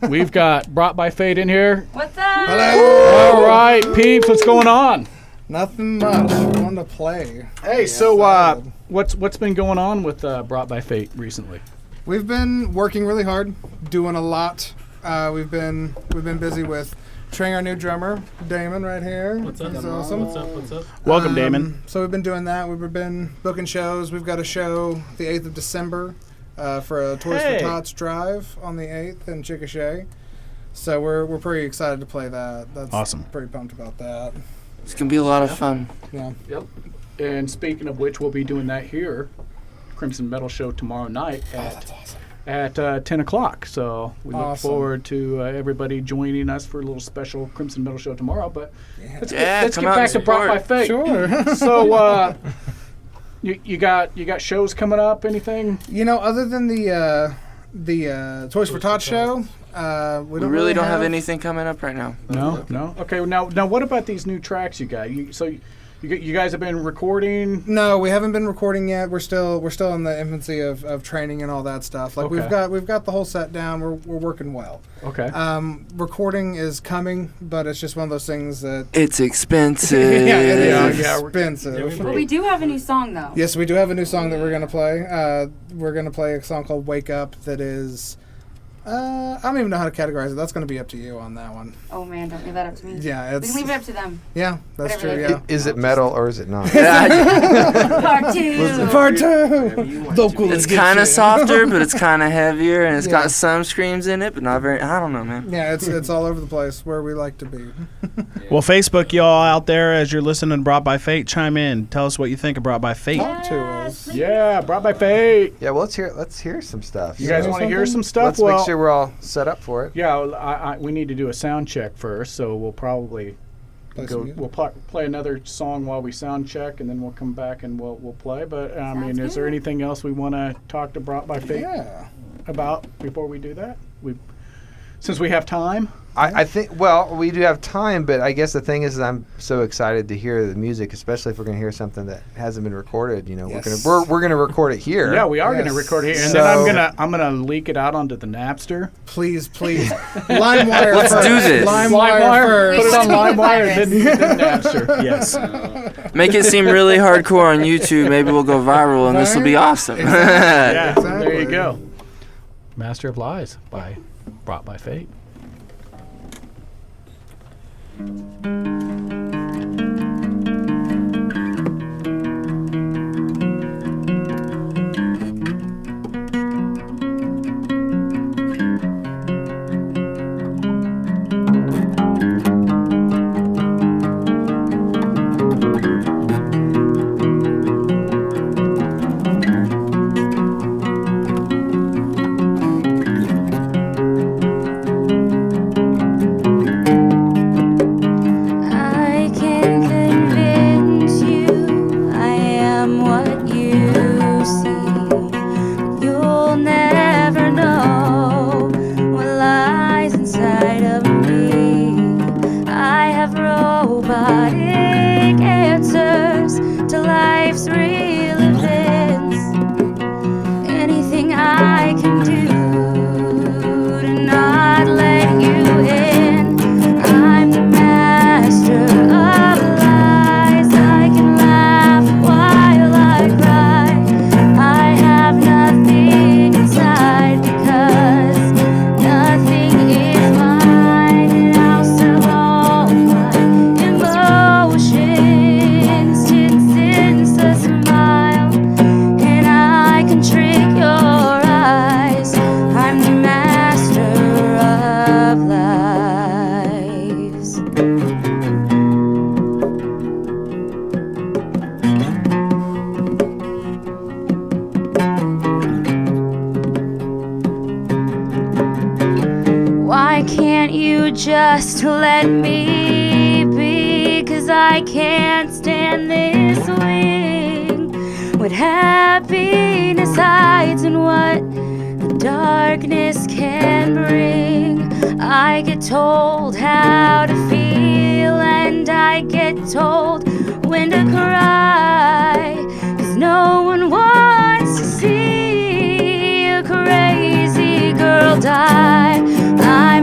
We've got Brough By Fate in here. What's up? Hello. All right, peeps, what's going on? Nothing much. We want to play. Hey, so what's been going on with Brough By Fate recently? We've been working really hard, doing a lot. We've been busy with training our new drummer, Damon, right here. What's up? He's awesome. What's up? Welcome, Damon. So we've been doing that. We've been booking shows. We've got a show the 8th of December for a Toys for Tots drive on the 8th in Chickasha. So we're pretty excited to play that. That's Awesome. Pretty pumped about that. It's going to be a lot of fun. Yeah. Yep. And speaking of which, we'll be doing that here, Crimson Metal Show tomorrow night at 10 o'clock. So we look forward to everybody joining us for a little special Crimson Metal Show tomorrow. But let's get back to Brough By Fate. Sure. So you got shows coming up? Anything? You know, other than the Toys for Tots show, we really don't have anything coming up right now. No. Okay. Now, what about these new tracks you got? You guys have been recording? No, we haven't been recording yet. We're still in the infancy of training and all that stuff. Like we've got the whole set down. We're working well. Okay. Recording is coming, but it's just one of those things that It's expensive. yeah, it is Yeah, expensive. But we do have a new song, though. Yes, we do have a new song that we're gonna play. We're gonna play a song called "Wake Up" that is. I don't even know how to categorize it. That's going to be up to you on that one. Oh, man, don't leave that up to me. Yeah, We it's. can leave it up to them. Yeah, that's Whatever true. they Yeah. Is it metal or is it not? Part two. Part two. Local It's edition. kind of softer, but it's kind of heavier, and it's got some screams in it, but not very. I don't know, man. Yeah, it's all over the place where we like to be. Well, Facebook, y'all out there, as you're listening to Brough By Fate, chime in. Tell us what you think of Brough By Fate. Talk to us. Yeah, Brough By Fate. Yeah, well, let's hear some stuff. You guys want to hear some stuff? Let's make sure we're all set up for it. Yeah, we need to do a sound check first, so we'll probably we'll play another song while we sound check, and then we'll come back and we'll play. But I mean, is there anything else we want to talk to Brough By Fate about before we do that? Since we have time. I think, well, we do have time, but I guess the thing is I'm so excited to hear the music, especially if we're going to hear something that hasn't been recorded. You know, Yes. we're going to record it here. Yeah, we are going to Yes. record here, and So- then I'm gonna leak it out onto the Napster. Please. LimeWire. Let's first. do this. LimeWire Put it first. on LimeWire and then Napster. Yes. Make it seem really hardcore on YouTube. Maybe we'll go viral, and this will be awesome. Yeah. Exactly. There you go. Master of Lies by Brough By Fate. I can convince you I am what you see. You'll never know what lies inside of me. I have robotic answers to life's real events. Anything I can do to not let you in. I'm the master of lies. I can laugh while I cry. I have nothing inside because nothing is mine. And I'll sell all my emotions since a smile. And I can trick your eyes. I'm the master of lies. Why can't you just let me be? 'Cause I can't stand this wing. What happiness hides and what the darkness can bring. I get told how to feel, and I get told when to cry. 'Cause no one wants to see a crazy girl die. I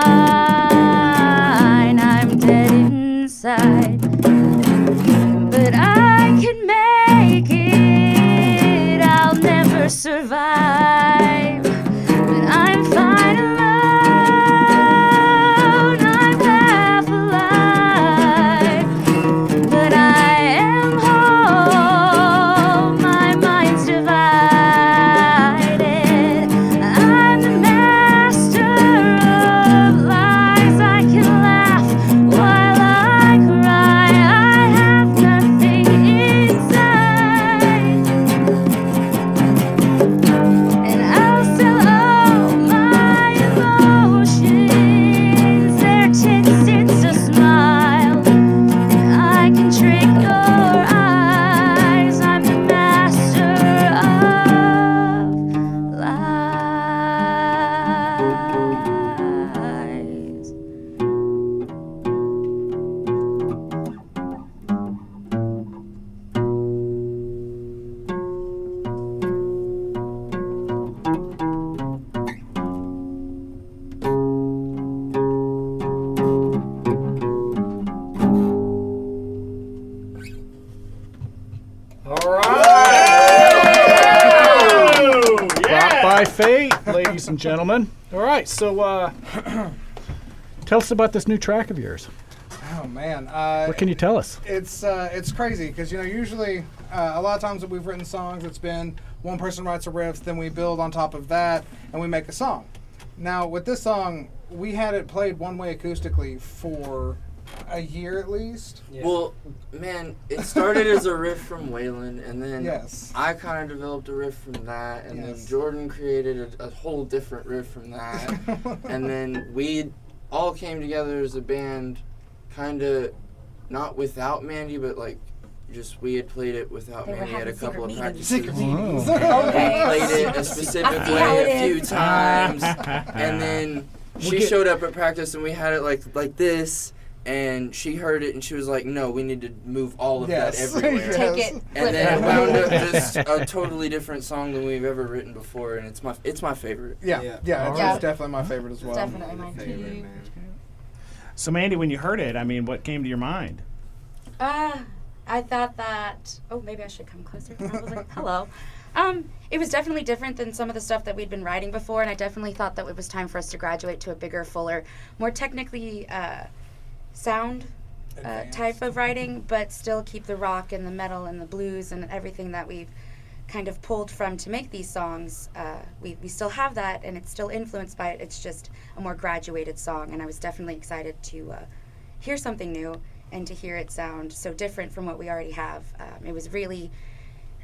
fine. I'm dead inside, but I can make it. I'll never survive, but I'm fine alone. I'm half alive, but I am whole. My mind's divided. I'm the master of lies. I can laugh while I cry. I have nothing inside, and I'll sell all my emotions. Their tints to smile, and I can trick your eyes. I'm the master of lies. Brough By Fate, ladies and gentlemen. All right, so tell us about this new track of yours. Oh man, What can you tell us? it's crazy because usually a lot of times that we've written songs, it's been one person writes a riff, then we build on top of that, and we make a song. Now with this song, we had it played one way acoustically for a year at least. Well, man, it started as a riff from Waylon, and then Yes. I kind of developed a riff from that, and Yes. then Jordan created a whole different riff from that, and then we all came together as a band, kind of not without Mandy, but like just we had played it without They were Mandy at a having couple of secret practices. Secret meetings. We Okay. played it a specific I see how way it a few is. times, and then she get- showed up at practice and we had it like this, and she heard it and she was like, "No, we need to move all of Yes. that everywhere." Take it. And flip then it it. wound up just a totally different song than we've ever written before, and it's my favorite. Yeah, Yeah. yeah, Yeah. it's definitely my favorite as well. Definitely mine too. So, Mandy, when you heard it, I mean, what came to your mind? I thought that. Oh, maybe I should come closer. I was like, hello. It was definitely different than some of the stuff that we'd been writing before, and I definitely thought that it was time for us to graduate to a bigger, fuller, more technically sound type of writing, but still keep the rock and the metal and the blues and everything that we've kind of pulled from to make these songs. We still have that, and it's still influenced by it. It's just a more graduated song, and I was definitely excited to hear something new and to hear it sound so different from what we already have. It was really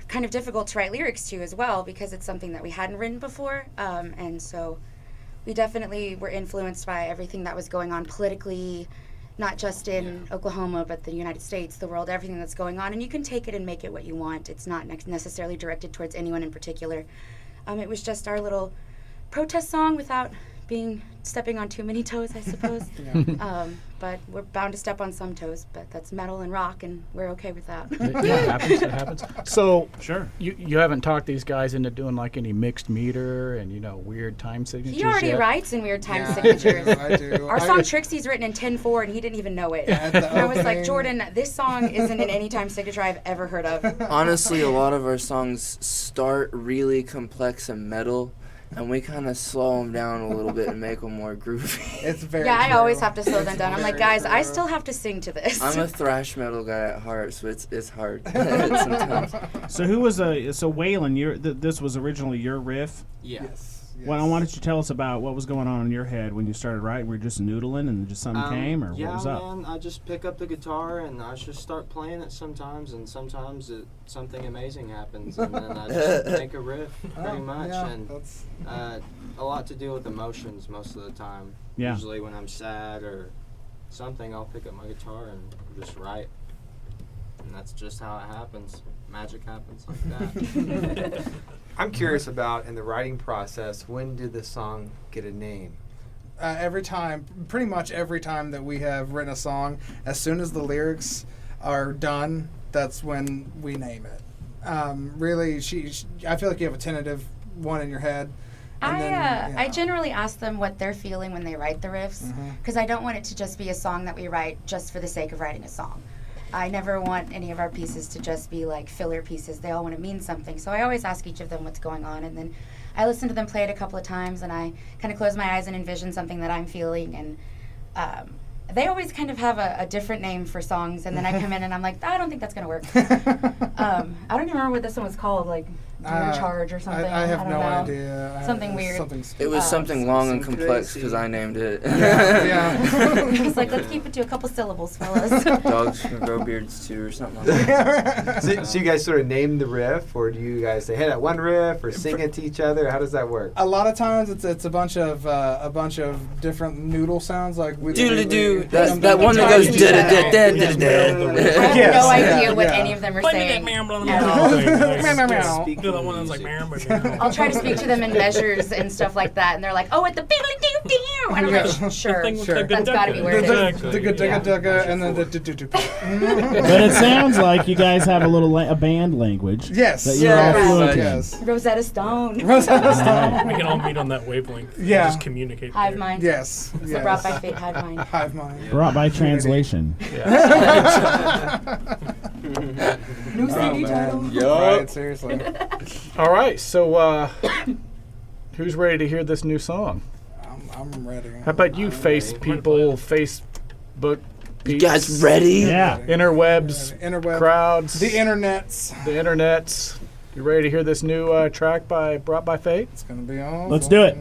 kind of difficult to write lyrics to as well because it's something that we hadn't written before, and so we definitely were influenced by everything that was going on politically, not just in Oklahoma, but the United States, the world, everything that's going on. And you can take it and make it what you want. It's not necessarily directed towards anyone in particular. It was just our little protest song without stepping on too many toes, I suppose. But we're bound to step on some toes, but that's metal and rock, and we're okay with that. Yeah, it happens. It happens. So Sure. you haven't talked these guys into doing like any mixed meter and weird time signatures. He already yet? writes in weird time Yeah, signatures. I do. Our song Trixie's written in 10/4, and he didn't even know it. At the And I was like, opening- Jordan, this song isn't in any time signature I've ever heard of. Honestly, a lot of our songs start really complex and metal, and we kind of slow them down a little bit and make them more groovy. It's very Yeah, I true. always have to slow them It's down. I'm like, very guys, I true. still have to sing to this. I'm a thrash metal guy at heart, so it's hard sometimes. So, who was Waylon? This was originally your riff. Yeah. Yes. Why don't you tell us about what was going on in your head when you started writing? Were you just noodling and just something came, or yeah, what was up? man, I just pick up the guitar and I just start playing it sometimes, and sometimes something amazing happens, and then I just make a riff pretty much, Yeah, and that's a lot to do with emotions most of the time. Yeah. Usually when I'm sad or something, I'll pick up my guitar and just write, and that's just how it happens. Magic happens like that. I'm curious about in the writing process, when did the song get a name? pretty much every time that we have written a song, as soon as the lyrics are done, that's when we name it. Really, I feel like you have a tentative one in your head, I generally ask them what they're feeling when they write the riffs, because I don't want it to just be a song that we write just for the sake of writing a song. I never want any of our pieces to just be like filler pieces. They all want to mean something. So I always ask each of them what's going on, and then I listen to them play it a couple of times, and I kind of close my eyes and envision something that I'm feeling, and they always kind of have a different name for songs, and then I come in and I'm like, I don't think that's going to work. I don't even remember what this one was called, like Deer Charge or something. I have don't no know. idea. Something weird. It was something long and complex because I named it. Yeah. It's like, let's keep it to a couple syllables, fellas. Dogs can grow beards too, or something like that. So you guys sort of name the riff, or do you guys say, hey, that one riff, or sing it to each other? How does that work? A lot of times it's a bunch of different noodle sounds like Doodly doo. That one that goes da da da da da da. I have no idea what any of them are saying at all. The one that's like, I'll try to speak to them in measures and stuff like that, and they're like, "Oh, at the biggly doo doo," and I'm like, "Sure, that's got to be where it is." And then the do. But it sounds like you guys have a band language. Yes. That you're all fluent in. Yes. Rosetta Stone. Rosetta Stone. We can all meet on that wavelength. Yeah. Just communicate. Hive there. mind. Yes. So Brough By Fate, hive mind. Hive mind. Brought by translation. New CD title. Right, seriously. All right, so who's ready to hear this new song? I'm ready. How about you, Facebook You peeps, guys ready? Yeah. interwebs, Interweb. crowds, The internets. the internets? You ready to hear this new track by Brough By Fate? It's gonna be on. Let's do it.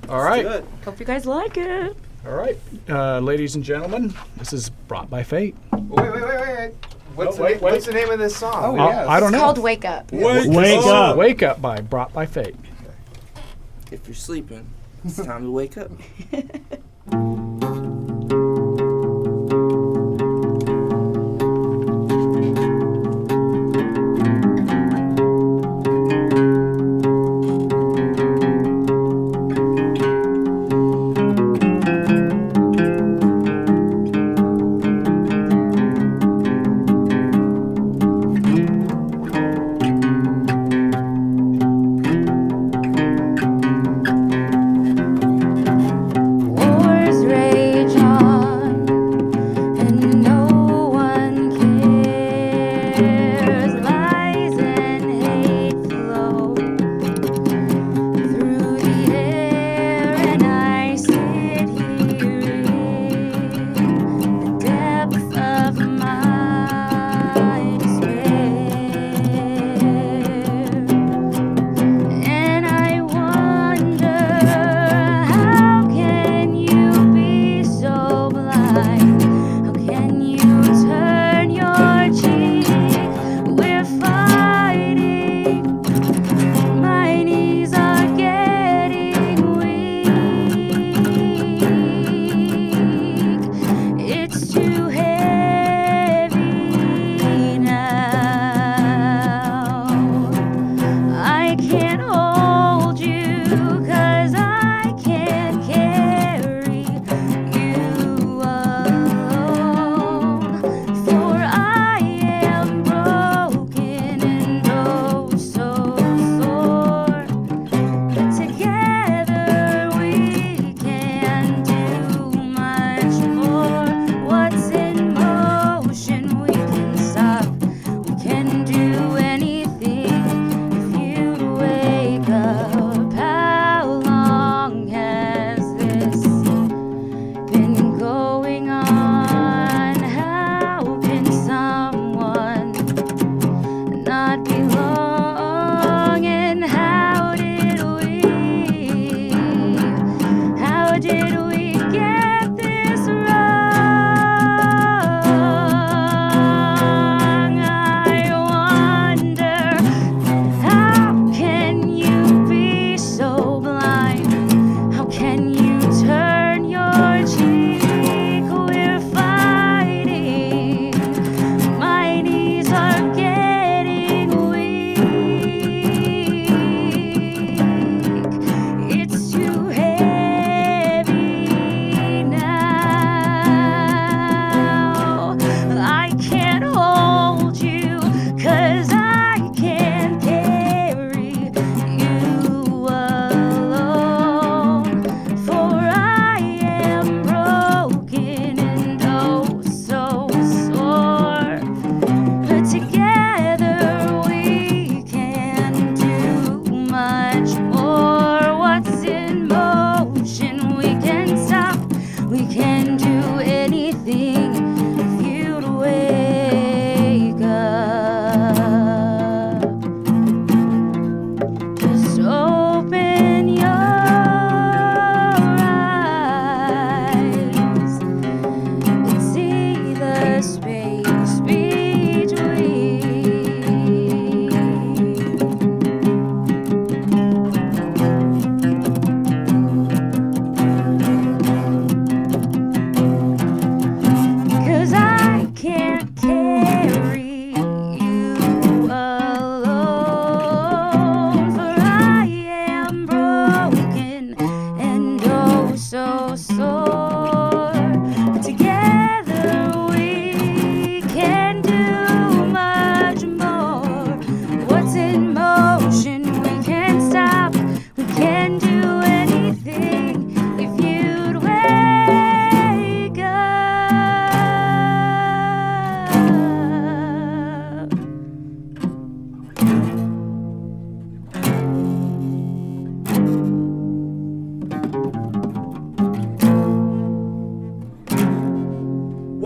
All right, Hope you guys like it. all right, ladies and gentlemen, this is Brough By Fate. Wait. What's wait. the name of this song? Oh, I don't It's know. called Wake Up. Wake up. Wake Up by Brough By Fate. If you're sleeping, it's time to wake up. Oh,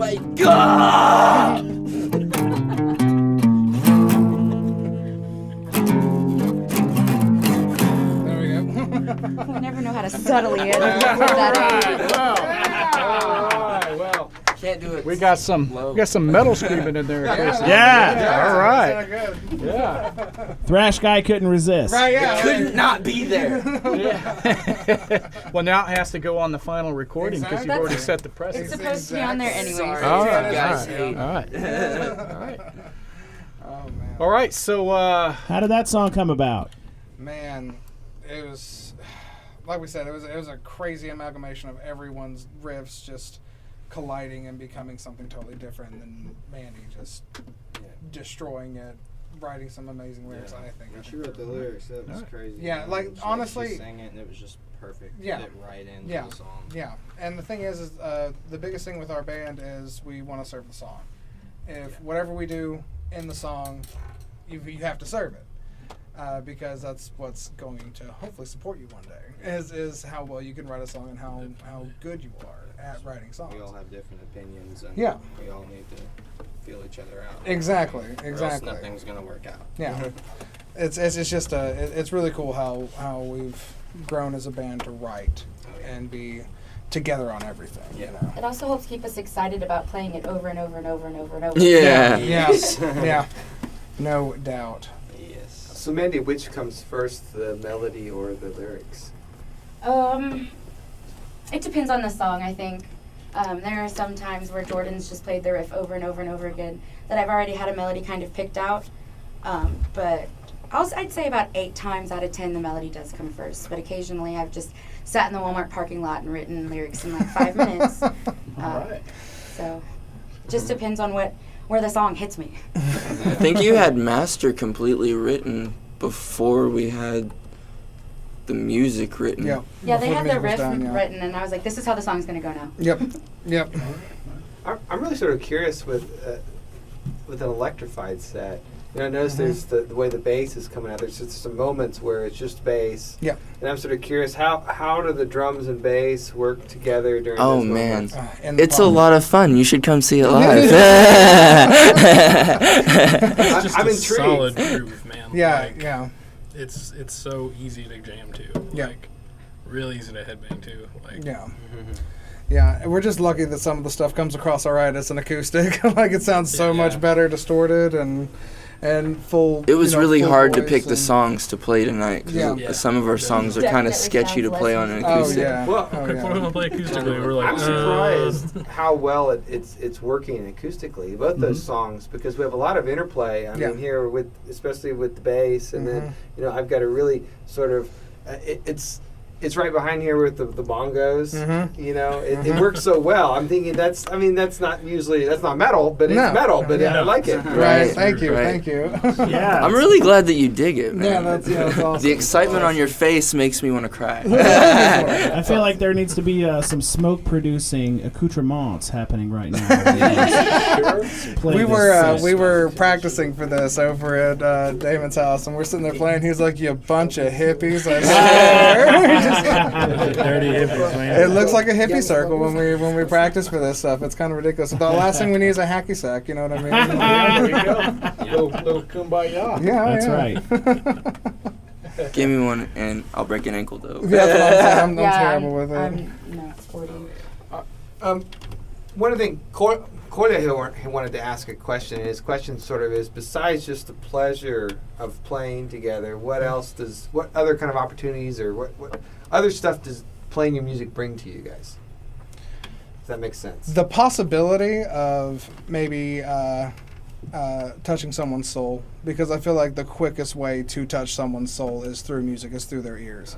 my god! There we go. I never know how to subtly edit that. Well, Can't do it. we got some metal screaming in there. Casey. Yeah. All right. Good. Yeah. Thrash guy couldn't resist. Right, yeah. Couldn't not be there. Well, now it has to go on the final recording because you've already set the It's precedent. supposed to be on there anyway. Sorry. All You right. guys All hate. right. All right. Oh, man. All right. So, How did that song come about? Man, it was, like we said, it was a crazy amalgamation of everyone's riffs just colliding and becoming something totally different, and then Mandy just destroying it, writing some amazing lyrics. I think. When she wrote the lyrics, that was crazy. Yeah, like, She honestly- sang it and it was just perfect. Yeah. Fit right into Yeah. the song. Yeah, and the thing is the biggest thing with our band is we want to serve the song. If whatever we do in the song, you have to serve it. Because that's what's going to hopefully support you one day, is how well you can write a song and how good you are at writing songs. We all have different opinions and Yeah. we all need to feel each other out. Exactly, Or else exactly. nothing's going to work out. Yeah, it's just it's really cool how we've grown as a band to write and be together on everything. You know. It also helps keep us excited about playing it over and over and over and over and over. Yeah. Yeah, yeah, no doubt. Yes. So Mandy, which comes first, the melody or the lyrics? It depends on the song, I think. There are some times where Jordan's just played the riff over and over and over again that I've already had a melody kind of picked out. But I'd say about 8 times out of 10 the melody does come first. But occasionally I've just sat in the Walmart parking lot and written lyrics in like 5 minutes. right. So just depends on where the song hits me. I think you had Master completely written before we had the music written. Yeah. Yeah, they Before had the music was riff done, yeah. written, and I was like, this is how the song's going to go now. Yep. I'm really sort of curious with an electrified set. You know, I noticed there's the way the bass is coming out. There's just some moments where it's just bass. Yeah. And I'm sort of curious, how do the drums and bass work together during Oh those man, moments? it's a lot of fun. You should come see it live. It's just I'm a intrigued. solid groove, man. Yeah, Like, yeah. It's so easy to jam to. Yeah. Like, real easy to headbang to. Like, Yeah. Yeah, and we're just lucky that some of the stuff comes across all right as an acoustic. Like, it sounds so much better distorted and full. It was really full hard to voice pick the and- songs to play tonight. 'Cause Yeah. some of our songs are kind of Definitely sketchy to sounds play less on an easy. Oh acoustic. yeah. Well, Oh, If we're yeah. gonna play acoustically, we're like, I'm surprised how well it's working acoustically, both those songs, because we have a lot of interplay. I Yeah. mean, here with especially with the bass, and then I've got a really sort of it's right behind here with the bongos. You know, it works so well. I'm thinking that's not metal, but it's No. metal, but I like it. Right. Thank you. Right. Thank you. Yeah. I'm really glad that you dig it, Yeah, man. that's awesome. The excitement on your face makes me want to cry. I feel like there needs to be some smoke-producing accoutrements happening right now. Play We this were song. practicing for this over at Damon's house, and we're sitting there playing. He's like, "You bunch of hippies!" I swear. dirty hippies, man. It looks like a hippie circle when we practice for this stuff. It's kind of ridiculous. The last thing we need is a hacky sack. You know what I mean? Yeah, there you go. Little kumbaya. Yeah, That's right. Give me one, and I'll break an ankle though. Yeah, that's what I'm saying. I'm Yeah, terrible with it. I'm not sporty. One of the things, Corda wanted to ask a question, and his question sort of is, besides just the pleasure of playing together, what other kind of opportunities or what other stuff does playing your music bring to you guys? If that makes sense. The possibility of maybe touching someone's soul, because I feel like the quickest way to touch someone's soul is through music, is through their ears.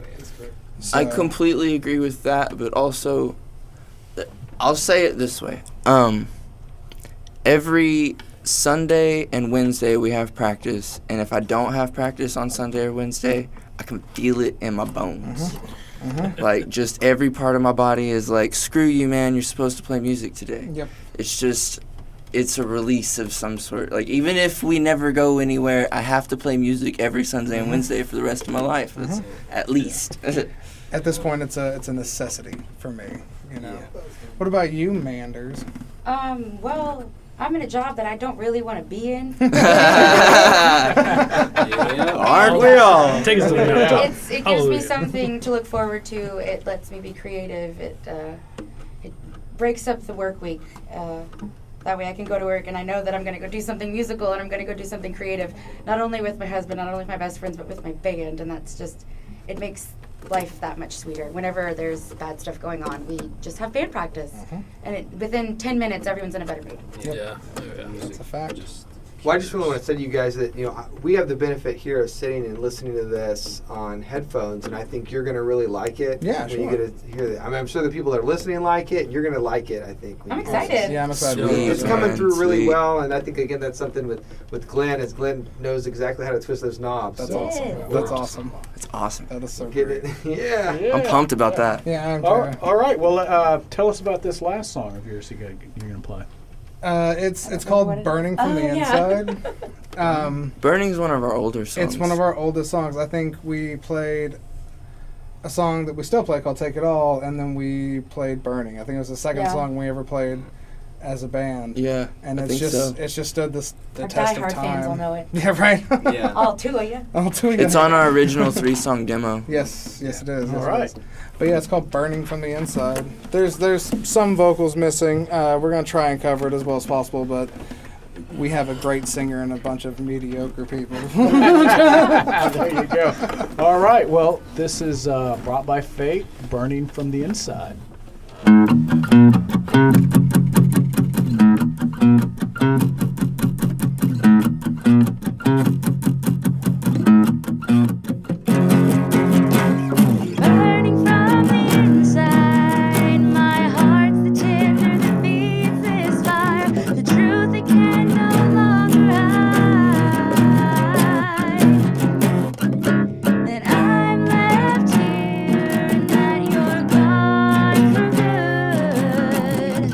I So- completely agree with that, but also, I'll say it this way. Every Sunday and Wednesday we have practice, and if I don't have practice on Sunday or Wednesday, I can feel it in my bones. Like, just every part of my body is like, screw you, man, you're supposed to play music today. Yep. It's a release of some sort. Like, even if we never go anywhere, I have to play music every Sunday and Wednesday for the rest of my life. That's at least. At this point, it's a necessity for me. You know. What about you, Manders? Well, I'm in a job that I don't really want to be in. Aren't we all? Take us to the next top. It gives me Hallelujah. something to look forward to. It lets me be creative. It breaks up the work week. That way I can go to work and I know that I'm going to go do something musical and I'm going to go do something creative, not only with my husband, not only with my best friends, but with my band. And that's just, it makes life that much sweeter. Whenever there's bad stuff going on, we just have band practice. And within 10 minutes, everyone's in a better mood. Yeah. That's a fact. Well, I just really want to say to you guys that, we have the benefit here of sitting and listening to this on headphones, and I think you're going to really like it. Yeah, when you get to hear that. I mean, I'm sure the people that are listening like it, and you're going to like it, I think. when I'm you hear it. excited. Yeah, I'm excited. Sweet. It's coming through really Sweet. well, and I think, again, that's something with Glenn, as Glenn knows exactly how to twist those knobs. That's so awesome. Yeah. That's awesome. It's awesome. That is so Get great. it? Yeah. I'm pumped about that. Yeah, I'm All right. Well, tell us about this last song of yours you're going to play. It's what called it is. Burning from the Oh, yeah. Inside. Burning's one of our older songs. It's one of our oldest songs. I think we played a song that we still play called Take It All, and then we played Burning. I think it was the second Yeah. song we ever played as a band. Yeah. And I it's think just so. it's just stood the Our test of diehard time. fans will know it. Yeah, right. Yeah. All two of you. All two of you. It's on our original 3-song demo. Yes, it is. All yes, right. it is. But yeah, it's called Burning from the Inside. There's some vocals missing. We're gonna try and cover it as well as possible, but we have a great singer and a bunch of mediocre people. There you go. All right. Well, this is Brought by Fate, Burning from the Inside. Burning from the inside, my heart's the tinder that feeds this fire. The truth it can no longer hide. That I'm left here and that you're gone for good.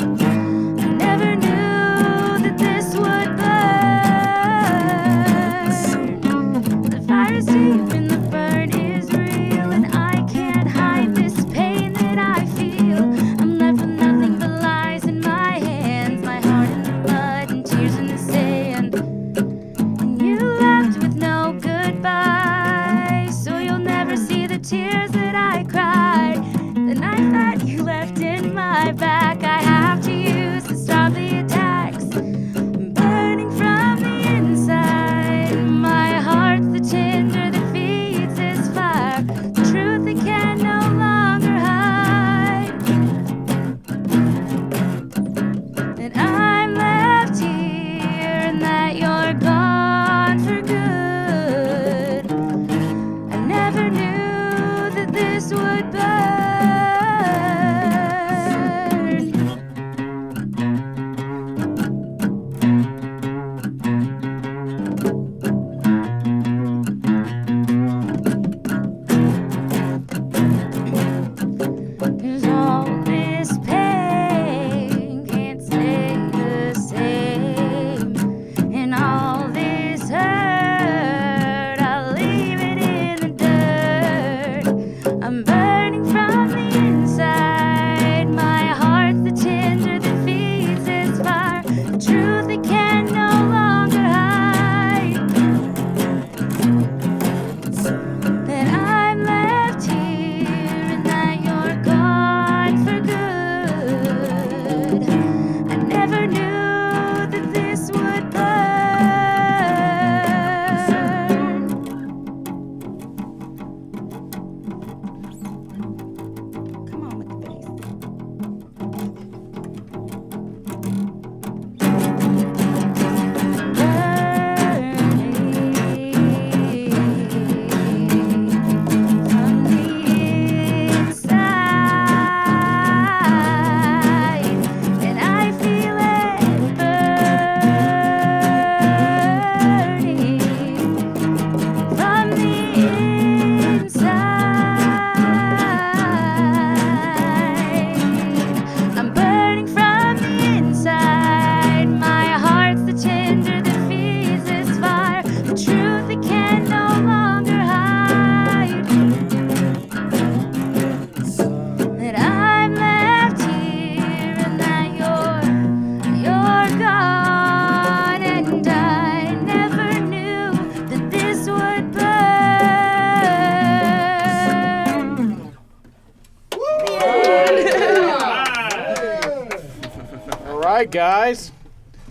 right, guys.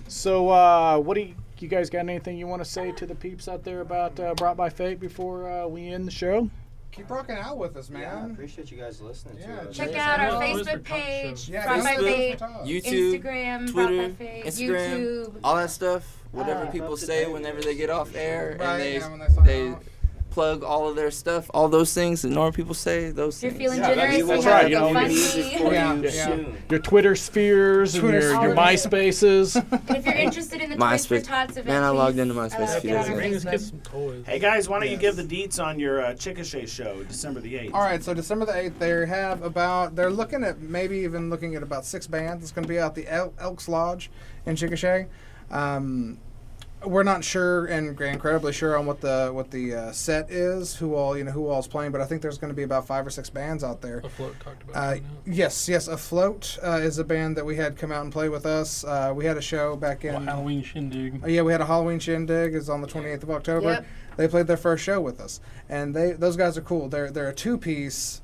So, what do you guys got anything you want to say to the peeps out there about Brough By Fate before we end the show? Keep rocking out with us, man. Yeah, I appreciate you guys listening to us. Check Yeah, out our yeah. Facebook page, Yeah, Brough By Facebook, Fate, YouTube, Instagram, Twitter, Brough By Fate, Instagram, YouTube. all that stuff. Whatever people say whenever they get off air Right, and yeah, when they sign they off. plug all of their stuff, all those things that normal people say. Those If you're things. feeling Yeah, generous, that's we right, have you know, the music funny. for Yeah, you yeah. soon. Your Twitter spheres Twitter and your spheres. MySpaces. And if you're interested in the Toys for MySpace. Tots event, Man, I logged please, into MySpace a few get days on our ago. Bring us Facebook. get some toys. Hey guys, why don't you Yes. give the deets on your Chickasha show, December the 8th? All right, so December the 8th, they're looking at maybe even looking at about 6 bands. It's going to be out the Elks Lodge in Chickasha. We're not sure and incredibly sure on what the set is, who all's playing, but I think there's going to be about 5 or 6 bands out there. Afloat talked about it. Yes, Afloat is a band that we had come out and play with us. We had a show back in Halloween shindig. yeah, we had a Halloween shindig. It's on the 28th of October. Yep. They played their first show with us, and those guys are cool. They're a 2-piece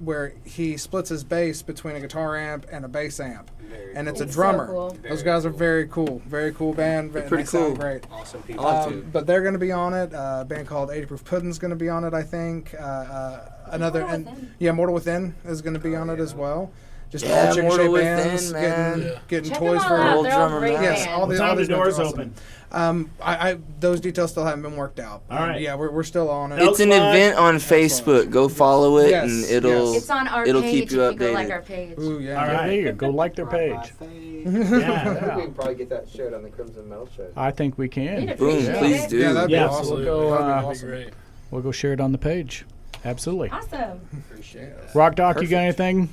where he splits his bass between a guitar amp and a bass amp, and it's a It's so drummer. cool. Those guys are very cool band. They're and pretty they sound cool. great. Awesome people. I like to. But they're going to be on it. A band called 80 Proof Pudding's going to be on it, I think. Another Mortal and Within. yeah, Mortal Within is going to be on it as well. Just Yeah, all Chickasha Mortal Within, bands man. getting Check toys them for all out. Old They're all drummer great man. yes, all bands. the What all time these the doors bands are open? awesome. I those details still haven't been worked out. All right. Yeah, we're still on it. It's an Lodge. event on Facebook. Go follow it, Yes, and it'll It's on our it'll page keep if you you go updated. like our page. Ooh, yeah. All right. There you go. Like their Brough By page. Fate. Yeah. We can probably get that shared on the Crimson Metal show. I think we We'd can. Boom, appreciate please it. do. Yeah, that'd be Yeah, awesome. Absolutely. Go, That'd be uh, That'd be awesome. great. We'll go share it on the page. Absolutely. Awesome. Appreciate it. Rock Doc, you Perfect. got anything?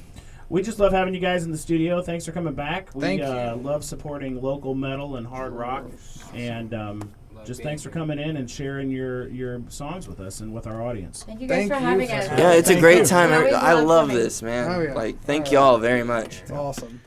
We just love having you guys in the studio. Thanks for coming back. We Thank you. love supporting local metal and hard rock. And just thanks for coming in and sharing your songs with us and with our audience. Thank you guys Thank for you having for us. having Yeah, it's a Thank great you. time. We always I love love coming. this, man. Oh, yeah. Like, thank All right. y'all very much. It's awesome.